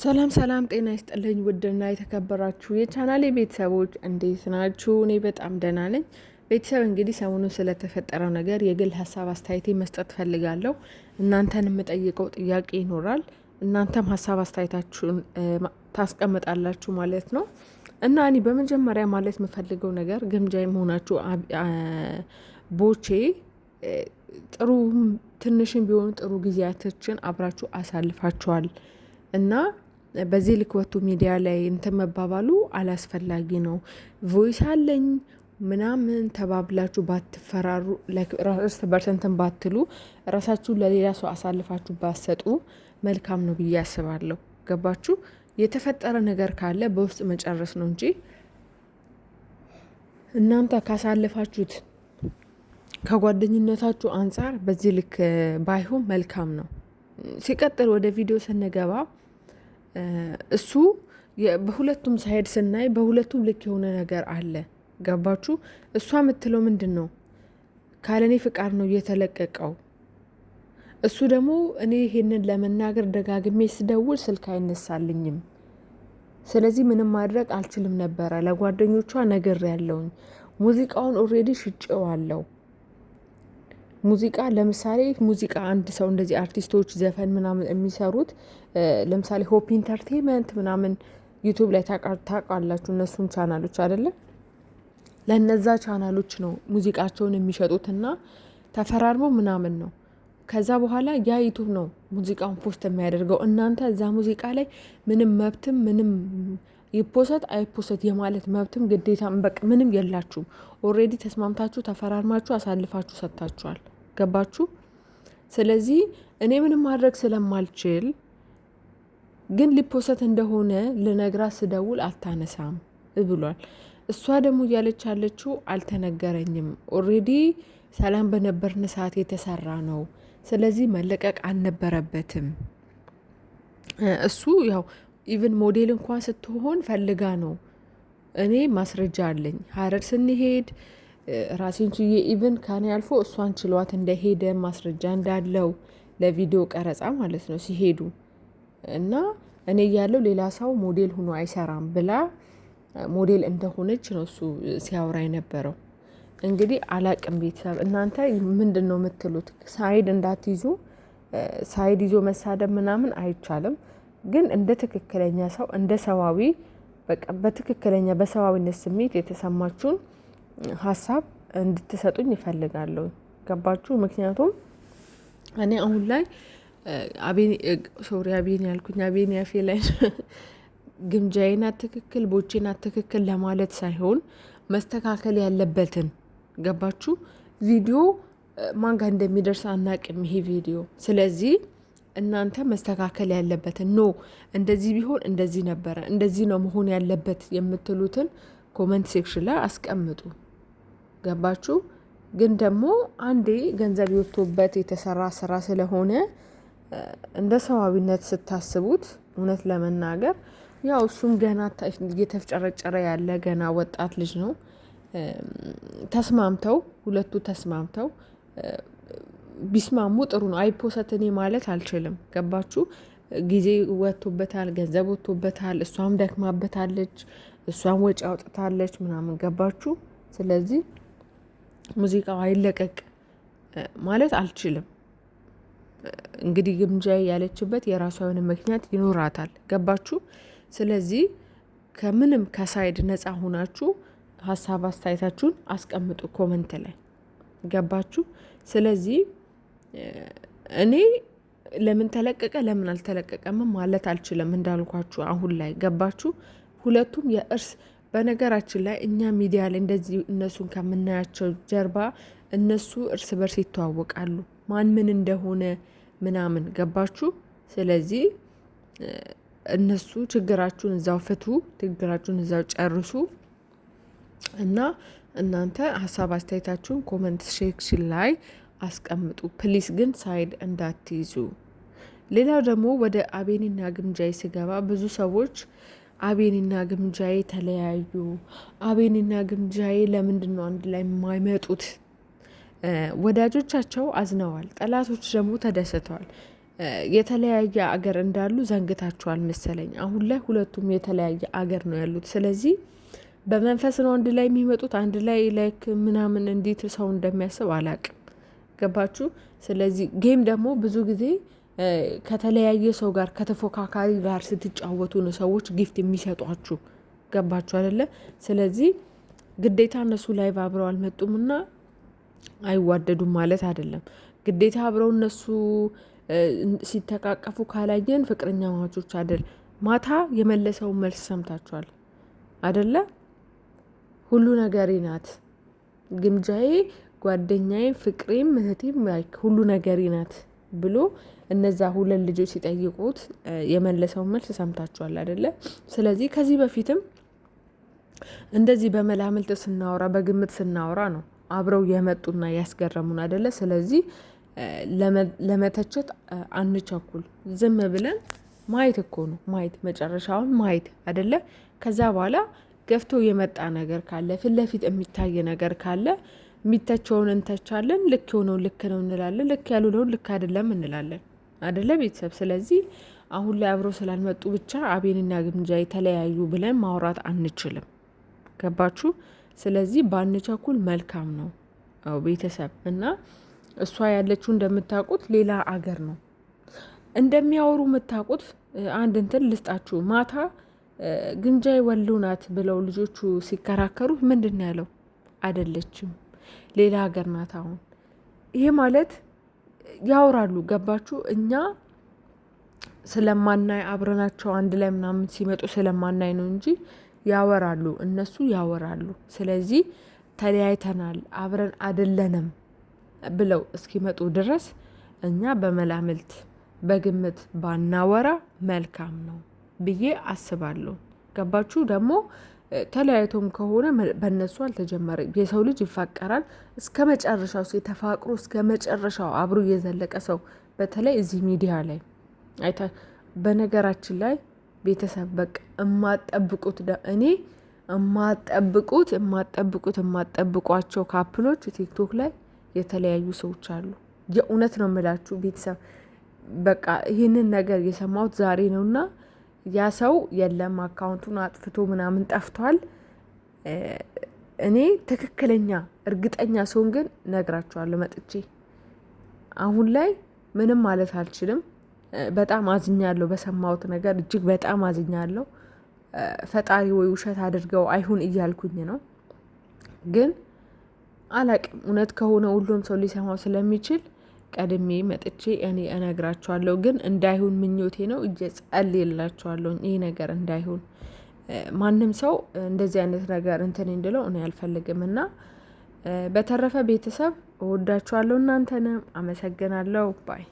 ሰላም ሰላም፣ ጤና ይስጥልኝ ውድና የተከበራችሁ የቻናሌ ቤተሰቦች እንዴት ናችሁ? እኔ በጣም ደህና ነኝ። ቤተሰብ እንግዲህ ሰሞኑን ስለተፈጠረው ነገር የግል ሀሳብ አስተያየቴ መስጠት ፈልጋለሁ። እናንተን የምጠይቀው ጥያቄ ይኖራል። እናንተም ሀሳብ አስተያየታችሁን ታስቀምጣላችሁ ማለት ነው። እና እኔ በመጀመሪያ ማለት የምፈልገው ነገር ግምጃ መሆናችሁ ቦቼ ጥሩ ትንሽም ቢሆኑ ጥሩ ጊዜያቶችን አብራችሁ አሳልፋችኋል እና በዚህ ልክ ወጥቶ ሚዲያ ላይ እንትን መባባሉ አላስፈላጊ ነው። ቮይስ አለኝ ምናምን ተባብላችሁ ባትፈራሩ፣ እርስ በርስ እንትን ባትሉ፣ ራሳችሁን ለሌላ ሰው አሳልፋችሁ ባትሰጡ መልካም ነው ብዬ አስባለሁ። ገባችሁ? የተፈጠረ ነገር ካለ በውስጥ መጨረስ ነው እንጂ እናንተ ካሳለፋችሁት ከጓደኝነታችሁ አንጻር በዚህ ልክ ባይሆን መልካም ነው። ሲቀጥል ወደ ቪዲዮ ስንገባ እሱ በሁለቱም ሳይድ ስናይ በሁለቱም ልክ የሆነ ነገር አለ። ገባችሁ? እሷ የምትለው ምንድን ነው? ካለኔ ፍቃድ ነው እየተለቀቀው። እሱ ደግሞ እኔ ይሄንን ለመናገር ደጋግሜ ስደውል ስልክ አይነሳልኝም። ስለዚህ ምንም ማድረግ አልችልም ነበረ። ለጓደኞቿ ነገር ያለውኝ ሙዚቃውን ኦልሬዲ ሽጬዋለሁ። ሙዚቃ ለምሳሌ ሙዚቃ አንድ ሰው እንደዚህ አርቲስቶች ዘፈን ምናምን የሚሰሩት ለምሳሌ ሆፕ ኢንተርቴንመንት ምናምን ዩቱብ ላይ ታውቃላችሁ፣ እነሱን ቻናሎች አይደለም ለነዛ ቻናሎች ነው ሙዚቃቸውን የሚሸጡትና ተፈራርሞ ምናምን ነው። ከዛ በኋላ ያ ዩቱብ ነው ሙዚቃውን ፖስት የሚያደርገው። እናንተ እዛ ሙዚቃ ላይ ምንም መብትም ምንም ይፖሰት አይፖሰት የማለት መብትም ግዴታም በቃ ምንም የላችሁም። ኦልሬዲ ተስማምታችሁ ተፈራርማችሁ አሳልፋችሁ ሰጥታችኋል። ገባችሁ? ስለዚህ እኔ ምንም ማድረግ ስለማልችል ግን ሊፖሰት እንደሆነ ልነግራት ስደውል አታነሳም ብሏል። እሷ ደግሞ እያለች ያለችው አልተነገረኝም፣ ኦልሬዲ ሰላም በነበርን ሰዓት የተሰራ ነው፣ ስለዚህ መለቀቅ አልነበረበትም። እሱ ያው ኢቭን ሞዴል እንኳን ስትሆን ፈልጋ ነው። እኔ ማስረጃ አለኝ። ሀረር ስንሄድ ራሴን ችዬ ኢቭን ከኔ አልፎ እሷን ችሏት እንደሄደ ማስረጃ እንዳለው ለቪዲዮ ቀረጻ ማለት ነው ሲሄዱ እና እኔ ያለው ሌላ ሰው ሞዴል ሆኖ አይሰራም ብላ ሞዴል እንደሆነች ነው እሱ ሲያወራ የነበረው። እንግዲህ አላቅም። ቤተሰብ እናንተ ምንድን ነው የምትሉት? ሳይድ እንዳትይዙ። ሳይድ ይዞ መሳደብ ምናምን አይቻልም። ግን እንደ ትክክለኛ ሰው እንደ ሰዋዊ በቃ በትክክለኛ በሰዋዊነት ስሜት የተሰማችሁን ሀሳብ እንድትሰጡኝ ይፈልጋለሁ። ገባችሁ? ምክንያቱም እኔ አሁን ላይ አቤን ያልኩኝ አቤን ያፌ ላይ ግምጃዬና ትክክል ቦቼና ትክክል ለማለት ሳይሆን መስተካከል ያለበትን ገባችሁ? ቪዲዮ ማን ጋር እንደሚደርስ አናቅም ይሄ ቪዲዮ። ስለዚህ እናንተ መስተካከል ያለበትን ኖ እንደዚህ ቢሆን እንደዚህ ነበረ እንደዚህ ነው መሆን ያለበት የምትሉትን ኮመንት ሴክሽን ላይ አስቀምጡ። ገባችሁ? ግን ደግሞ አንዴ ገንዘብ ይወጥቶበት የተሰራ ስራ ስለሆነ እንደ ሰዋዊነት ስታስቡት እውነት ለመናገር ያው እሱም ገና እየተፍጨረጨረ ያለ ገና ወጣት ልጅ ነው። ተስማምተው ሁለቱ ተስማምተው ቢስማሙ ጥሩ ነው። አይፖሰት እኔ ማለት አልችልም። ገባችሁ? ጊዜ ወጥቶበታል፣ ገንዘብ ወጥቶበታል፣ እሷም ደክማበታለች፣ እሷም ወጪ አውጥታለች ምናምን። ገባችሁ? ስለዚህ ሙዚቃው አይለቀቅ ማለት አልችልም። እንግዲህ ግምጃ ያለችበት የራሷ የሆነ ምክንያት ይኖራታል። ገባችሁ? ስለዚህ ከምንም ከሳይድ ነፃ ሆናችሁ ሀሳብ አስተያየታችሁን አስቀምጡ ኮመንት ላይ። ገባችሁ? ስለዚህ እኔ ለምን ተለቀቀ ለምን አልተለቀቀም ማለት አልችልም እንዳልኳችሁ አሁን ላይ። ገባችሁ? ሁለቱም የእርስ በነገራችን ላይ እኛ ሚዲያ ላይ እንደዚህ እነሱን ከምናያቸው ጀርባ እነሱ እርስ በርስ ይተዋወቃሉ፣ ማን ምን እንደሆነ ምናምን። ገባችሁ? ስለዚህ እነሱ ችግራችሁን እዛው ፍቱ፣ ችግራችሁን እዛው ጨርሱ እና እናንተ ሀሳብ አስተያየታችሁን ኮመንት ሴክሽን ላይ አስቀምጡ ፕሊስ። ግን ሳይድ እንዳትይዙ። ሌላው ደግሞ ወደ አቤኒና ግምጃዬ ስገባ ብዙ ሰዎች አቤኒና ግምጃዬ ተለያዩ፣ አቤኒና ግምጃዬ ለምንድን ነው አንድ ላይ የማይመጡት? ወዳጆቻቸው አዝነዋል፣ ጠላቶች ደግሞ ተደስተዋል። የተለያየ አገር እንዳሉ ዘንግታችኋል መሰለኝ። አሁን ላይ ሁለቱም የተለያየ አገር ነው ያሉት። ስለዚህ በመንፈስ ነው አንድ ላይ የሚመጡት። አንድ ላይ ላይክ ምናምን እንዴት ሰው እንደሚያስብ አላቅም። ገባችሁ? ስለዚህ ጌም ደግሞ ብዙ ጊዜ ከተለያየ ሰው ጋር ከተፎካካሪ ጋር ስትጫወቱ ነው ሰዎች ጊፍት የሚሰጧችሁ። ገባችሁ አይደለ? ስለዚህ ግዴታ እነሱ ላይቭ አብረው አልመጡምና አይዋደዱም ማለት አይደለም። ግዴታ አብረው እነሱ ሲተቃቀፉ ካላየን ፍቅረኛ ማቾች አይደል። ማታ የመለሰውን መልስ ሰምታችኋል አይደለ? ሁሉ ነገሬ ናት፣ ግምጃዬ፣ ጓደኛዬ፣ ፍቅሬም፣ እህቴም ሁሉ ነገሬ ናት ብሎ እነዛ ሁለት ልጆች ሲጠይቁት የመለሰውን መልስ ሰምታችኋል አይደለ? ስለዚህ ከዚህ በፊትም እንደዚህ በመላምልት ስናወራ በግምት ስናወራ ነው አብረው የመጡና ያስገረሙን አይደለ? ስለዚህ ለመተቸት አንቸኩል። ዝም ብለን ማየት እኮ ነው፣ ማየት መጨረሻውን ማየት አይደለ? ከዛ በኋላ ገፍቶ የመጣ ነገር ካለ ፊት ለፊት የሚታይ ነገር ካለ የሚተቸውን እንተቻለን፣ ልክ የሆነው ልክ ነው እንላለን፣ ልክ ያልሆነውን ልክ አይደለም እንላለን አይደለ ቤተሰብ? ስለዚህ አሁን ላይ አብረው ስላልመጡ ብቻ አቤንና ግምጃ የተለያዩ ብለን ማውራት አንችልም። ገባችሁ? ስለዚህ ባንቸኩል መልካም ነው ቤተሰብ። እና እሷ ያለችው እንደምታውቁት ሌላ አገር ነው እንደሚያወሩ የምታውቁት። አንድ እንትን ልስጣችሁ። ማታ ግምጃዬ ወሎ ናት ብለው ልጆቹ ሲከራከሩ ምንድን ነው ያለው? አይደለችም፣ ሌላ ሀገር ናት። አሁን ይሄ ማለት ያወራሉ። ገባችሁ? እኛ ስለማናይ አብረናቸው አንድ ላይ ምናምን ሲመጡ ስለማናይ ነው እንጂ ያወራሉ፣ እነሱ ያወራሉ። ስለዚህ ተለያይተናል አብረን አይደለንም ብለው እስኪመጡ ድረስ እኛ በመላምልት በግምት ባናወራ መልካም ነው ብዬ አስባለሁ። ገባችሁ? ደግሞ ተለያይቶም ከሆነ በእነሱ አልተጀመረ። የሰው ልጅ ይፋቀራል እስከ መጨረሻው። የተፋቅሮ እስከ መጨረሻው አብሮ እየዘለቀ ሰው በተለይ እዚህ ሚዲያ ላይ አይታ። በነገራችን ላይ ቤተሰብ በቃ እኔ የማጠብቋቸው ካፕሎች ቲክቶክ ላይ የተለያዩ ሰዎች አሉ። የእውነት ነው የምላችሁ ቤተሰብ። በቃ ይህንን ነገር የሰማሁት ዛሬ ነውና ያ ሰው የለም አካውንቱን አጥፍቶ ምናምን ጠፍቷል። እኔ ትክክለኛ እርግጠኛ ሰውን ግን ነግራችኋለሁ መጥቼ። አሁን ላይ ምንም ማለት አልችልም። በጣም አዝኛለሁ በሰማሁት ነገር፣ እጅግ በጣም አዝኛለሁ። ፈጣሪ ወይ ውሸት አድርገው አይሁን እያልኩኝ ነው። ግን አላቅም፣ እውነት ከሆነ ሁሉም ሰው ሊሰማው ስለሚችል ቀድሜ መጥቼ እኔ እነግራችኋለሁ። ግን እንዳይሆን ምኞቴ ነው፣ እየጸልይላችኋለሁ ይህ ነገር እንዳይሆን። ማንም ሰው እንደዚህ አይነት ነገር እንትን እንድለው እኔ አልፈልግም። እና በተረፈ ቤተሰብ እወዳችኋለሁ፣ እናንተንም አመሰግናለሁ ባይ